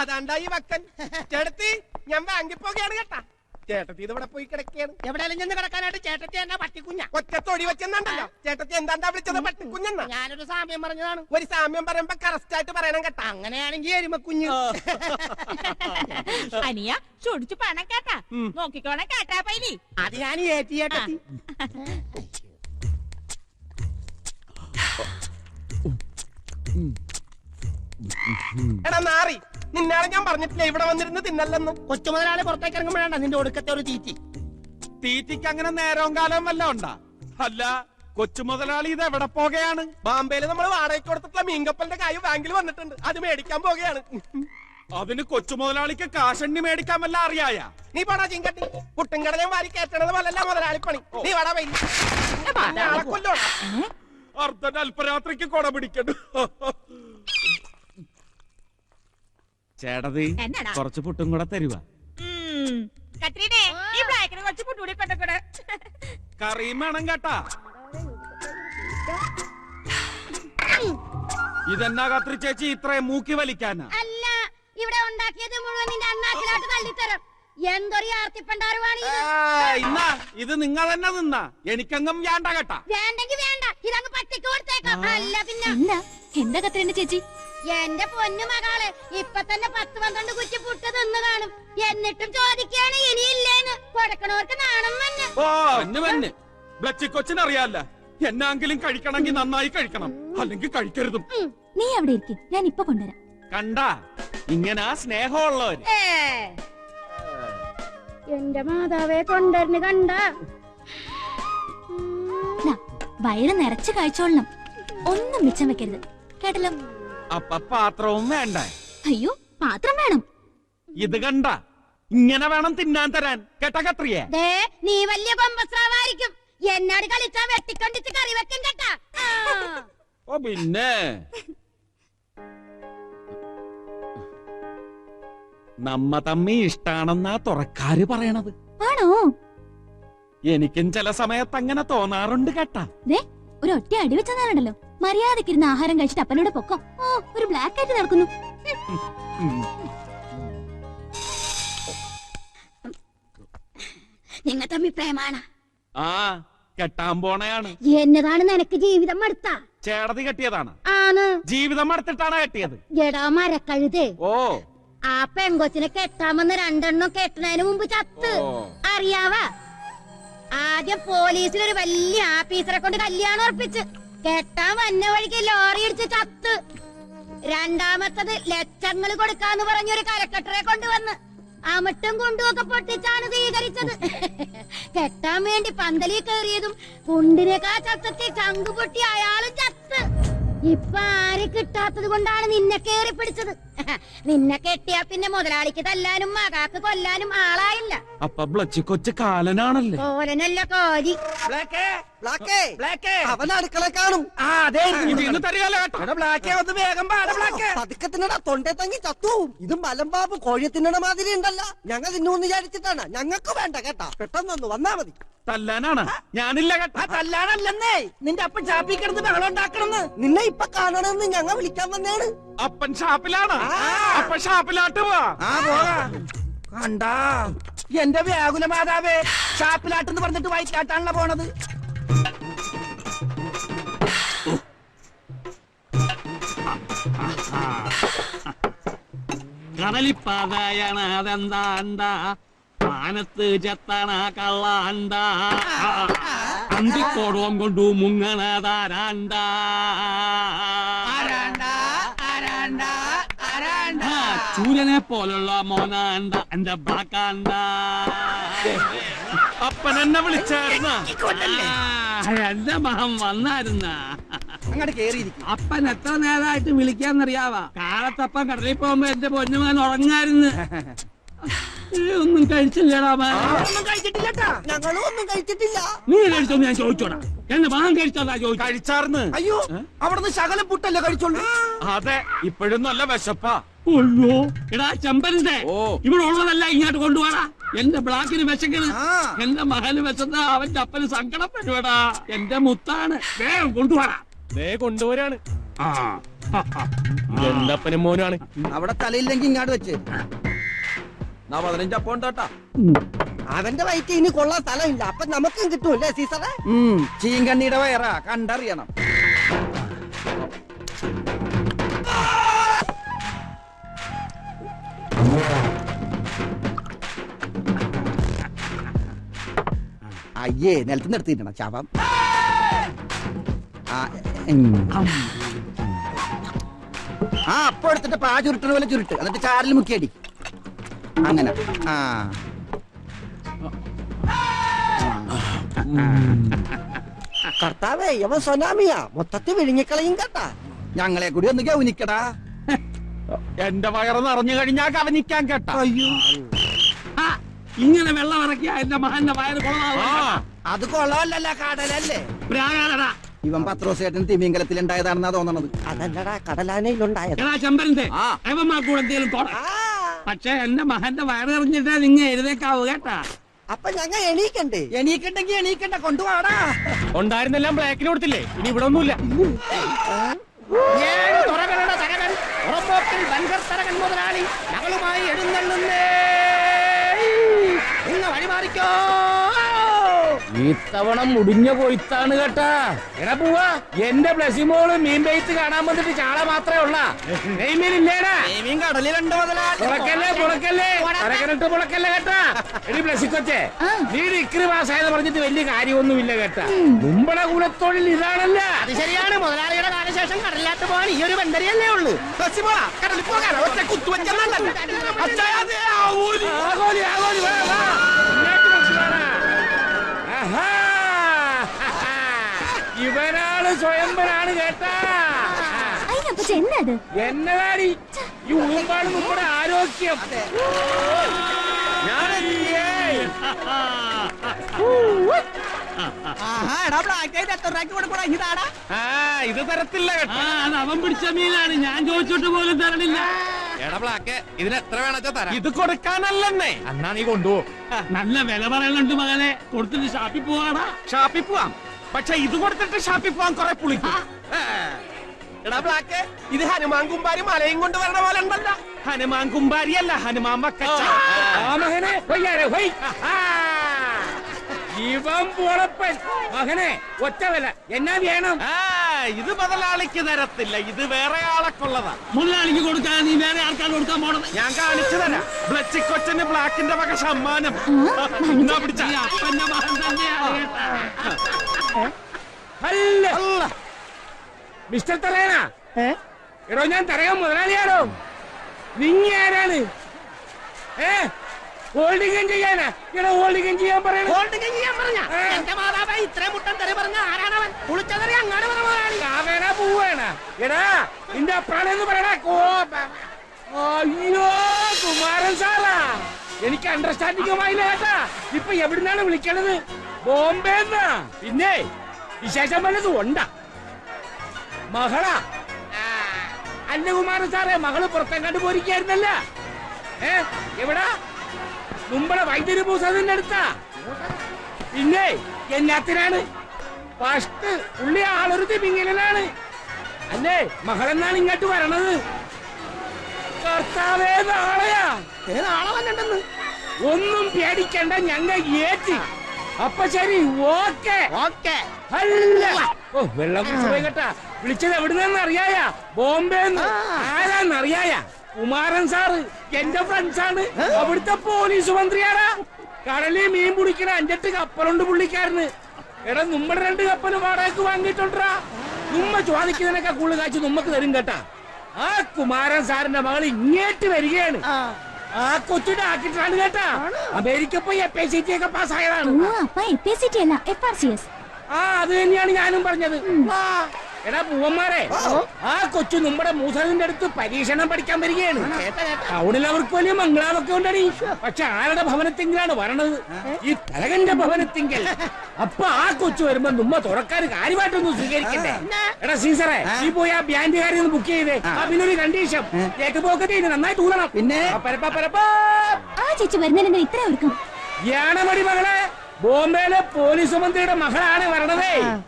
അതാണ്ടായി വക്കൻ. ചേട്ടത്തി ഞാൻ ബാങ്കിൽ പോകുകയാണ് കേട്ടാ. ചേട്ടത്തി ഇത് ഇവിടെ പോയി കിടക്കുകയാണ്. എവിടെയെങ്കിലും ചെന്ന് കിടക്കാനായിട്ട് ചേട്ടത്തി എന്നാ പട്ടിക്കുഞ്ഞ ഒറ്റത്തൊടി വെച്ചെന്നുണ്ടല്ലോ. ചേട്ടത്തി എന്താണ്ടാ വിളിച്ചത്? പട്ടിക്കുഞ്ഞെന്നാ. ഞാനൊരു സാമ്യം പറഞ്ഞതാണ്. ഒരു സാമ്യം പറയുമ്പോ കറക്റ്റ് ആയിട്ട് പറയണം കേട്ടാ. അങ്ങനെയാണെങ്കിൽ എരുമക്കുഞ്ഞ്. അനിയ ചൊടിച്ചു പണം കേട്ടാ. നോക്കിക്കോണേ കേട്ടാ പൈലി. അത് ഞാൻ ഏറ്റി ചേട്ടത്തി. എടാ നാറി, നിന്നാളെ ഞാൻ പറഞ്ഞിട്ടില്ല ഇവിടെ വന്നിരുന്ന് തിന്നല്ലെന്ന്. കൊച്ചു മുതലാളി പുറത്തേക്ക് ഇറങ്ങുമ്പോഴാണ് നിന്റെ ഒടുക്കത്തെ ഒരു തീറ്റി. തീറ്റിക്ക് അങ്ങനെ നേരവും കാലം വല്ല ഉണ്ടാ? അല്ല, കൊച്ചു മുതലാളി ഇത് എവിടെ പോകുകയാണ്? ബാംബെയില് നമ്മൾ വാടകയ്ക്ക് കൊടുത്തിട്ടുള്ള മീൻകപ്പലിന്റെ കായ് ബാങ്കിൽ വന്നിട്ടുണ്ട്. അത് മേടിക്കാൻ പോകുകയാണ്. അതിന് കൊച്ചു മുതലാളിക്ക് കാശണ്ണി മേടിക്കാൻ വല്ല അറിയായ? നീ പാടാ ചിങ്കട്ടി. പുട്ടുംകട ഞാൻ വാരി കയറ്റണത് പോലല്ല മുതലാളിപ്പണി. നീ വാടാ പൈ. അർദ്ധ അല്പരാത്രിക്ക് കൊട പിടിക്കണ്ടു. ചേട്ടതി കുറച്ച് പുട്ടും കൂടെ തരുവാ. കത്രീനെ ഈ ബ്ലാക്കിന് കുറച്ച് പുട്ടൂടി കൊണ്ടക്കൂടെ. കറിയും വേണം കേട്ടാ. ഇതെന്നാ കത്രി ചേച്ചി ഇത്രയും മൂക്കി വലിക്കാനാ? അല്ല, ഇവിടെ ഉണ്ടാക്കിയത് മുഴുവൻ നിന്റെ അണ്ണാക്കിലോട്ട് തള്ളിത്തരം. എന്തൊരു ആർത്തിപ്പണ്ടാറുവാണ് ഇന്നാ ഇത് നിങ്ങൾ തന്നെ നിന്നാ എനിക്കങ്ങും വേണ്ട കേട്ടാ. വേണ്ടെങ്കി വേണ്ട, ഇതങ്ങ് പട്ടിക്ക് കൊടുത്തേക്കാം. അല്ല പിന്നെ എന്താ കത്രീന ചേച്ചി? എന്റെ പൊന്നു മകള് ഇപ്പൊ തന്നെ 10-12 കുറ്റി പുട്ട് തിന്നു കാണും. എന്നിട്ടും ചോദിക്കാണ് ഇനിയില്ലേന്ന്. കൊടുക്കണവർക്ക് നാണം വന്ന്. ഓ വന്ന് ബ്ലച്ചിക്കൊച്ചിനറിയാല്ല. എന്നാങ്കിലും കഴിക്കണമെങ്കിൽ നന്നായി കഴിക്കണം, അല്ലെങ്കിൽ കഴിക്കരുതും. നീ അവിടെ ഇരിക്കും, ഞാൻ ഇപ്പൊ കൊണ്ടുവരാം. കണ്ടാ ഇങ്ങനെ സ്നേഹമുള്ളവര്. എന്റെ മാതാവെ കൊണ്ടുവരുന്നു കണ്ട. വയറ് നിറച്ച് കഴിച്ചോളണം, ഒന്നും മിച്ചം വെക്കരുത് കേട്ടല്ലോ. അപ്പൊ പാത്രവും വേണ്ട? അയ്യോ, പാത്രം വേണം. ഇത് കണ്ട ഇങ്ങനെ വേണം തിന്നാൻ തരാൻ കേട്ടാ കത്രിയെ. നീ വലിയ കൊമ്പസ്രാവായിരിക്കും. എന്നോട് കളിച്ചാ വെട്ടിക്കൊണ്ടിച്ച് കറി വെക്കും കേട്ടാ. ഓ പിന്നെ നമ്മ തമ്മി ഇഷ്ടാണെന്നാ തുറക്കാര് പറയണത്. ആണോ? എനിക്കും ചില സമയത്ത് അങ്ങനെ തോന്നാറുണ്ട് കേട്ടാ. ഒരു ഒറ്റ അടി വെച്ചാലുണ്ടല്ലോ, മര്യാദക്കിരുന്ന് ആഹാരം കഴിച്ചിട്ട് അപ്പനോട് പൊക്കം. ഓ, ഒരു ബ്ലാക്ക് ആയിട്ട് നടക്കുന്നു. നിങ്ങൾ തമ്മി പ്രേമാണ്. ആ കെട്ടാൻ പോണയാണ്. എന്നതാണ് നിനക്ക് ജീവിതം മടുത്ത? ചേടതി കെട്ടിയതാണ്. ആണ്. ജീവിതം മടുത്തിട്ടാണ് കെട്ടിയത്. എടാ മരക്കഴുതേ, ഓ ആ പെങ്കൊച്ചിനെ കെട്ടാമെന്ന് 2 കെട്ടുന്നതിന് മുമ്പ് ചത്ത്. അറിയാവാ? ആദ്യം പോലീസിലൊരു വലിയ ആഫീസറെ കൊണ്ട് കല്യാണം ഉറപ്പിച്ച് കെട്ടാൻ വന്ന വഴിക്ക് ലോറി ഇടിച്ച് ചത്ത്. രണ്ടാമത്തത് ലക്ഷങ്ങൾ കൊടുക്കാന്ന് പറഞ്ഞൊരു കരക്കട്ടറെ കൊണ്ടുവന്ന് അമിട്ടും കുണ്ടുമൊക്കെ പൊട്ടിച്ചാണ് സ്വീകരിച്ചത്. കെട്ടാൻ വേണ്ടി പന്തലിൽ കയറിയതും കുണ്ടിനേക്കാ ചത്തത്തിൽ ചങ്കു പൊട്ടി അയാളും ചത്ത്. ഇപ്പൊ ആരെ കിട്ടാത്തത് കൊണ്ടാണ് നിന്നെ കേറി പിടിച്ചത്. നിന്നെ കെട്ടിയാ പിന്നെ മുതലാളിക്ക് തല്ലാനും മകാക്ക് കൊല്ലാനും ആളായില്ല. അപ്പൊ ബ്ലച്ചിക്കൊച്ച് കാലനാണല്ലേ? കോലനല്ല കോലി. അവൻ അടുക്കള കാണും. പതുക്കത്തിനടാ തൊണ്ടേ തങ്ങി ചത്തു. ഇത് മലമ്പാമ്പ് കോഴി തിന്നണ മാതിരി ഉണ്ടല്ല. ഞങ്ങൾ തിന്നൂന്ന് വിചാരിച്ചിട്ടാണ്. ഞങ്ങൾക്ക് വേണ്ട കേട്ടാ. പെട്ടെന്നൊന്ന് വന്നാ മതി. തല്ലാനാണ് ഞാനില്ല കേട്ടാ. തല്ലാനല്ലെന്നേ, നിന്റെ അപ്പൻ ഷാപ്പിൽ കിടന്ന് ബഹളം ഉണ്ടാക്കണെന്ന്. നിന്നെ ഇപ്പൊ കാണണമെന്ന് ഞങ്ങൾ വിളിക്കാൻ വന്നേണ്. അപ്പൻ ഷാപ്പിലാണ്. അപ്പൻ ഷാപ്പിലാട്ട് പോവാ. കണ്ടാ എന്റെ വ്യാകുല മാതാവേ, ഷാപ്പിലാട്ടെന്ന് പറഞ്ഞിട്ട് വയറ്റിലാട്ടാണല്ലോ പോണത്. കടലിപ്പാതയാണ് അതെന്താ മാനത്ത് ചെത്തണ കള്ളാണ്ട അന്തിക്കോടോം കൊണ്ടു മുങ്ങണതാരാണ്ട ചൂരനെ പോലുള്ള മോനാണ്ട എന്റെ ബ്ലാക്കാണ്ട. അപ്പൻ എന്നെ വിളിച്ചായിരുന്ന എന്റെ മഹം വന്നായിരുന്ന അങ്ങോട്ട് കേറിയിരിക്കും. അപ്പൻ എത്ര നേരമായിട്ട് വിളിക്കാന്നറിയാവാ. കാലത്തപ്പൻ കടലിൽ പോകുമ്പോ എന്റെ പൊന്നുമാൻ ഉറങ്ങായിരുന്നു. ഒന്നും കഴിച്ചില്ലടാ. ഒന്നും കഴിച്ചിട്ടില്ലട്ടാ. ഞങ്ങളും ഒന്നും കഴിച്ചിട്ടില്ല. നീ കഴിച്ചോന്ന് ഞാൻ ചോദിച്ചോടാ. എന്റെ മകൻ കഴിച്ചോടാ ചോദിച്ചു. കഴിച്ചാർന്ന്. അയ്യോ, അവിടുന്ന് ശകലം പുട്ടല്ലേ കഴിച്ചോളൂ. അതെ, ഇപ്പോഴും നല്ല വിശപ്പാ. അയ്യോ എടാ ചെമ്പരന്റെ, ഓ ഇവിടെ ഉള്ളതല്ല ഇങ്ങോട്ട് കൊണ്ടുപോടാ. എന്റെ ബ്ലാക്കിന് വിശക്കണ്, എന്റെ മകന് വിശന്ന അവന്റെ അപ്പന് സങ്കടം വരുവടാ. എന്റെ മുത്താണ്, വേഗം കൊണ്ടുപോടാ. കൊണ്ടുവരാണ്. ആ എന്തപ്പനും മോനാണ്. അവിടെ തലയില്ലെങ്കിൽ ഇങ്ങാട് വെച്ച് 15 അപ്പം ഉണ്ടാട്ടാ. അവന്റെ വയറ്റ് ഇനി കൊള്ളാൻ സ്ഥലമില്ല. അപ്പൊ നമുക്കും കിട്ടൂല്ലേ സീസറെ? ചീങ്കണ്ണിയുടെ വയറാ കണ്ടറിയണം. അയ്യേ നിലത്ത് നിർത്തിയിട്ടാണ് ചാവാം. അപ്പൊ എടുത്തിട്ട് പാ ചുരുട്ടണ പോലെ ചുരുട്ട്, എന്നിട്ട് ചാറിൽ മുക്കിയടി. അങ്ങനെ കർത്താവേ അവൻ സൊനാമിയാ, മൊത്തത്തിൽ വിഴുങ്ങിക്കളയും കേട്ടാ. ഞങ്ങളെ കൂടി ഒന്ന് ഗൗനിക്കടാ. എന്റെ വയറ് നിറഞ്ഞു കഴിഞ്ഞാ കവനിക്കാൻ കേട്ടാ. ഇങ്ങനെ വെള്ളം ഇറക്കിയ എന്റെ മകന്റെ വയറ് കൊള്ളാം. അത് കൊള്ളാമല്ല, കടലല്ലേ. പ്രാകാരടാ. ഇവൻ പത്രോസേട്ടൻ തിമിംഗലത്തിൽ ഉണ്ടായതാണെന്നാ തോന്നണത്. അതല്ലടാ കടലാനയിലുണ്ടായത്. എടാ ചെമ്പരന്റെ അവന്മാർക്കൂടെ എന്തേലും തോട. പക്ഷെ എന്റെ മകന്റെ വയറ് എറിഞ്ഞിട്ടാ നിങ്ങ എഴുതേക്കാവൂ കേട്ടാ. അപ്പൊ ഞങ്ങ എണീക്കണ്ടേ? എണീക്കണ്ടെങ്കി എണീക്കണ്ട, കൊണ്ടുപോടാ. ഉണ്ടായിരുന്നെല്ലാം ബ്ലാക്കിന് കൊടുത്തില്ലേ? ഇനി ഇവിടെ ഒന്നുമില്ല. മുതലാളി ഞങ്ങളുമായി എഴുന്നള്ളുന്നേ. ഇന്ന് വഴിമാറിക്കോ. ഇത്തവണ മുടിഞ്ഞ കൊയ്ത്താണ് കേട്ടാ. എടാ പോവാ, എന്റെ ബ്ലസിമോള് മീൻ പെയ്ത്ത് കാണാൻ വന്നിട്ട് ചാള മാത്രമേ ഉള്ള. നെയ്മീനില്ലേടാ? കടലിലുണ്ട് മുതലാളി. പുളക്കല്ലേ അരകരട്ട് പുളക്കല്ലേ കേട്ടാ. എടി ബ്ലസിക്കൊച്ചേ, നീ ഡിഗ്രി പാസ്സായെന്ന് പറഞ്ഞിട്ട് വലിയ കാര്യമൊന്നുമില്ല കേട്ടാ. മുമ്പളെ കുലത്തൊഴിൽ ഇതാണല്ല. അത് ശരിയാണ്. മുതലാളിയുടെ കാലശേഷം കടലിലാട്ട് പോകാൻ ഈ ഒരു ബന്ധരിയല്ലേ ഉള്ളൂ. കടലിൽ പോകാൻ ഒറ്റ കുത്തുവെച്ചല്ല. ആകോലി ആകോലി വാ വാ. ഇവനാള് സ്വയംവരാണ് കേട്ടാ. അതിനപ്പച്ച എന്നത് എന്നതാടി ഈ ഉളുമ്പാണ് നമ്മുടെ ആരോഗ്യം. ഇത് തരത്തില്ല കേട്ടോ. അത് അവൻ പിടിച്ച മീനാണ്, ഞാൻ ചോദിച്ചിട്ട് പോലും തരണില്ല. ഇതിന് എത്ര വേണച്ചാ തരാം. ഇത് കൊടുക്കാനല്ലെന്നേ. എന്നാ നീ കൊണ്ടുപോ. നല്ല വില പറയലുണ്ട് മകനെ. കൊടുത്തിട്ട് ഷാപ്പിൽ പോവാടാ. ഷാപ്പിൽ പോവാം, പക്ഷെ ഇത് കൊടുത്തിട്ട് ഷാപ്പിൽ പോവാൻ കുറെ പുളിക്കും. എടാ ബ്ലാക്ക്, ഇത് ഹനുമാൻ കുമ്പാരി മലയും കൊണ്ട് വരണ പോലെ ഉണ്ടല്ലോ. ഹനുമാൻ കുമ്പാരി അല്ല, ഹനുമാൻ വക്കച്ച. മകനെ ഇവൻ പോളപ്പൻ. മകനെ ഒറ്റ വില എന്നാ വേണം? ഇത് മുതലാളിക്ക് തരത്തില്ല, ഇത് വേറെ ആളൊക്കെള്ളതാ. മുതലാളിക്ക് കൊടുക്കാൻ നീ വേറെ ആൾക്കാർ കൊടുക്കാൻ പോണത്. ഞാൻ കാണിച്ചു തരാം. ബ്ലച്ചിക്കൊച്ചന് ബ്ലാക്കിന്റെ വക സമ്മാനം. പിടിച്ച അപ്പന്റെ മകൻ തന്നെയാണ് അല്ല മിസ്റ്റർ തലേന. എടോ ഞാൻ തരയാൻ മുതലാളിയാണോ? നിങ്ങ ആരാണ്? ഹോൾഡിംഗ് ചെയ്യാനാ? എടോ ഹോൾഡിംഗ് ചെയ്യാൻ പറയണ. ഹോൾഡിംഗ് ചെയ്യാൻ പറഞ്ഞ എന്റെ മാതാവേ, ഇത്രയും മുട്ടൻ തെറി പറഞ്ഞ ആരാണവൻ? കുളിച്ചതെറി അങ്ങാട് കാവേന പോവാണ്. എടാ നിന്റെ അപ്രാണെന്ന് പറയണ. അയ്യോ കുമാരൻ സാറാ, എനിക്ക് അണ്ടർസ്റ്റാൻഡിംഗുമായില്ല കേട്ടാ. ഇപ്പൊ എവിടുന്നാണ് വിളിക്കണത്? ബോംബെന്നാ. പിന്നെ വിശേഷം വല്ലതും ഉണ്ടാ? മകള അല്ല കുമാരൻ സാറേ, മകള് പുറത്തെങ്ങാണ്ട് പോരിക്കായിരുന്നല്ല. എവിടാ? മുമ്പളെ വൈദ്യുതി പൂസതിന്റെ അടുത്താ. പിന്നെ എന്നാത്തിനാണ്? ഫസ്റ്റ് പുള്ളി ആളൊരു തിമിങ്ങലാണ് അല്ലേ? മകളെന്നാണ് ഇങ്ങോട്ട് വരണത്. കർത്താവേ, നാളെയാ. നാളെ വന്നിട്ടെന്ന് ഒന്നും പേടിക്കണ്ട, ഞങ്ങൾ ഏറ്റി. അപ്പൊ ശരി, ഓക്കെ ഓക്കെ. അല്ല ഓ വെള്ളം കുടിച്ചു കേട്ടാ. വിളിച്ചത് എവിടുന്നെന്ന് അറിയായ? ബോംബെന്ന്. ആരാന്നറിയായ? കുമാരൻ സാറ് എന്റെ ഫ്രണ്ട്സാണ്. അവിടുത്തെ പോലീസ് മന്ത്രിയാടാ. കടലിൽ മീൻ പിടിക്കണ 5-8 കപ്പലുണ്ട് പുള്ളിക്കാരന്. എടാ നമ്മുടെ 2 കപ്പല് വാടകയ്ക്ക് വാങ്ങിയിട്ടുണ്ടാ. നമ്മ ചോദിക്കുന്നതിനൊക്കെ കൂടുതൽ കാശ് നമ്മക്ക് തരും കേട്ടാ. ആ കുമാരൻ സാറിന്റെ മകൾ ഇങ്ങേറ്റ് വരികയാണ്. ആ കൊച്ചിയുടെ ആക്കിട്ടാണ് കേട്ടാ. അമേരിക്ക പോയി FACT ഒക്കെ പാസ്സായതാണ്. അത് തന്നെയാണ് ഞാനും പറഞ്ഞത്. എടാ പൂവന്മാരെ, ആ കൊച്ചു നമ്മുടെ മൂസലിന്റെ അടുത്ത് പരീക്ഷണം പഠിക്കാൻ വരികയാണ്. ടൗണിൽ അവർക്ക് വലിയ മംഗളാവൊക്കെ ഉണ്ടടി. പക്ഷെ ആരുടെ ഭവനത്തിങ്കിലാണ് വരണത്? ഈ തലകന്റെ ഭവനത്തിങ്കൽ. അപ്പൊ ആ കൊച്ചു വരുമ്പോ നമ്മ തുറക്കാൻ കാര്യമായിട്ടൊന്നും സ്വീകരിക്കണ്ടേ? എടാ സീസറെ, നീ പോയി ആ ബാൻഡുകാരി ഒന്ന് ബുക്ക് ചെയ്തേ. പിന്നൊരു കണ്ടീഷൻ, കേക്ക് പോക്കറ്റ് നന്നായിട്ട് ഊതണം. പിന്നെ ചേച്ചി വരുന്നതിന് ഇത്ര ഒരുക്കം. യാണമടി മകളെ, ബോംബെയിലെ പോലീസ് മന്ത്രിയുടെ മകളാണ് വരണതേ.